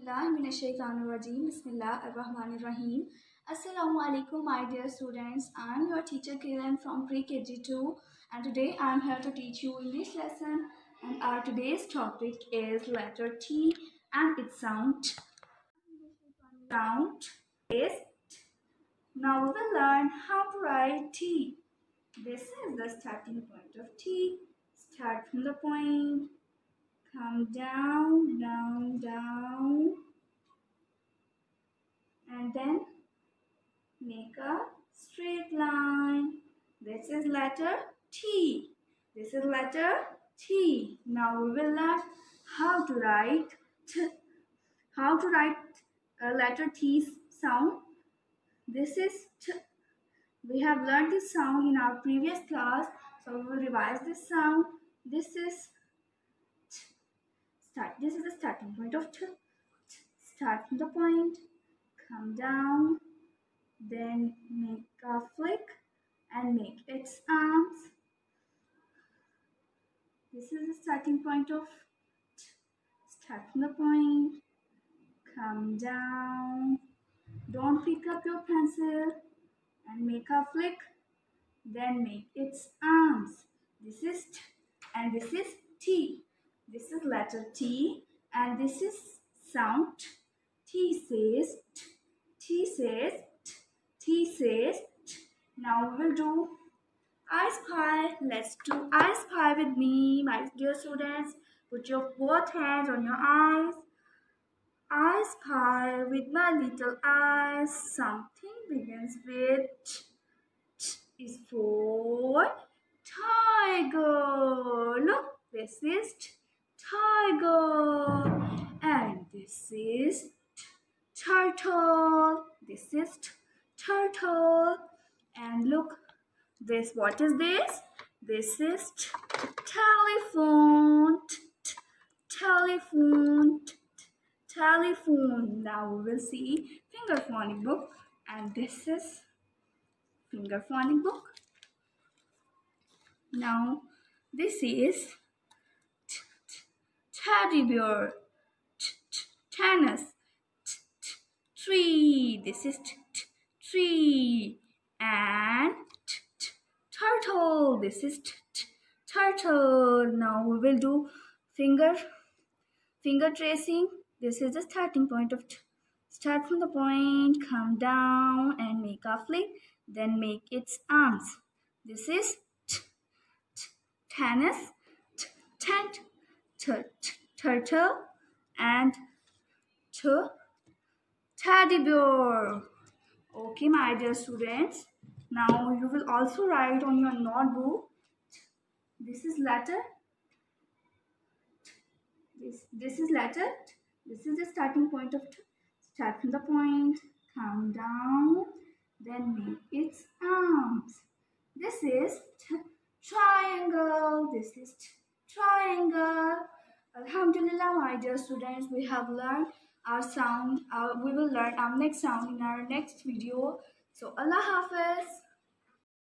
Bismillahirrahmanirrahim. Bismillahirrahmanirrahim. Assalamu alaikum, my dear students. I am your teacher Kiran from Pre-KG2, and today I am here to teach you English lesson. And our today's topic is letter T and its sound. Sound is T. Now we will learn how to write T. This is the starting point of T. Start from the point. Come down, down, down, and then make a straight line. This is letter T. This is letter T. Now we will learn how to write T. How to write a letter T sound. This is T. We have learned this sound in our previous class, so we will revise this sound. This is T. Start. This is the starting point of T. Start from the point. Come down, then make a flick and make its arms. This is the starting point of T. Start from the point, come down, don't pick up your pencil and make a flick, then make its arms. This is T and this is T. This is letter T and this is sound T. T says T. T says T. T says T. Now we will do I Spy. Let's do I Spy with me, my dear students. Put your both hands on your eyes. I spy with my little eyes. Something begins with T. T is for tiger. Look, this is T. Tiger. And this is T. Turtle. This is T. Turtle. And look, this, what is this? This is T. Telephone. T. T. Telephone. T. T. Telephone. Now we will see finger phonic book, and this is finger phonic book. Now this is T. T. Teddy bear. T. T. Tennis. T. T. Tree. This is T. T. Tree. And T. T. Turtle. This is T. T. Turtle. Now we will do finger tracing. This is the starting point of T. Start from the point, come down and make a flick, then make its arms. This is T. T. Tennis, T. Tent, T. T. Turtle, and T. Teddy bear. Okay, my dear students. Now you will also write on your notebook. This is letter. This is letter. This is the starting point of T. Start from the point, come down, then make its arms. This is T. Triangle. This is T. Triangle. Alhamdulillah, my dear students, we have learned our sound. We will learn our next sound in our next video. So Allah Hafiz.